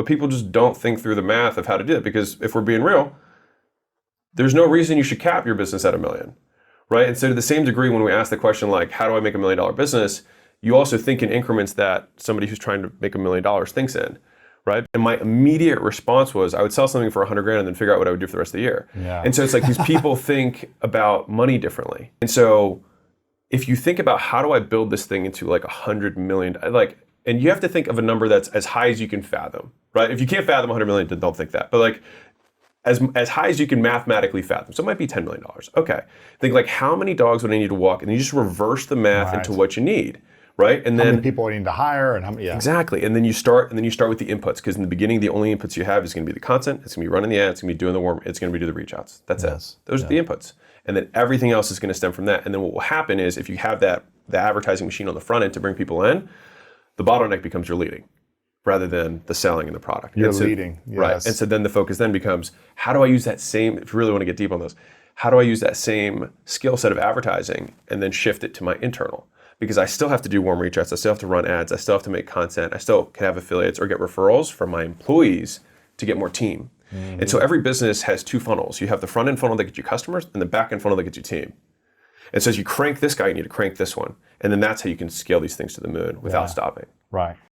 But people just don't think through the math of how to do it, because if we're being real, there's no reason you should cap your business at $1 million, right? And so to the same degree, when we ask the question like, how do I make $1 million business? You also think in increments that somebody who's trying to make $1 million thinks in, right? And my immediate response was, I would sell something for $100,000 and then figure out what I would do for the rest of the year. Yeah. And so it's like these people think about money differently. And so if you think about how do I build this thing into like $100 million, and you have to think of a number that's as high as you can fathom, right? If you can't fathom $100 million, then don't think that. But like as high as you can mathematically fathom. So it might be $10 million. Okay. Think like, how many dogs would I need to walk? And you just reverse the math into what you need, right? And how then many people I need to hire and how many, Exactly. And then you start with the inputs, because in the beginning, the only inputs you have is going to be the content, it's going to be running the ads, it's going to be doing the warm, it's going to be doing the reach outs. That's it. Those are the inputs. And then everything else is going to stem from that. And then what will happen is, if you have the advertising machine on the front end to bring people in, the bottleneck becomes your leading, rather than the selling and the product. You're leading, yes. Right. And so then the focus then becomes, how do I use that same, if you really want to get deep on those, how do I use that same skill set of advertising and then shift it to my internal? Because I still have to do warm reach outs, I still have to run ads, I still have to make content, I still can have affiliates or get referrals from my employees to get more team. Mm-hmm. And so every business has two funnels. You have the front end funnel that gets you customers and the back end funnel that gets you team. And so as you crank this guy, you need to crank this one. And then that's how you can scale these things to the moon without stopping. Right.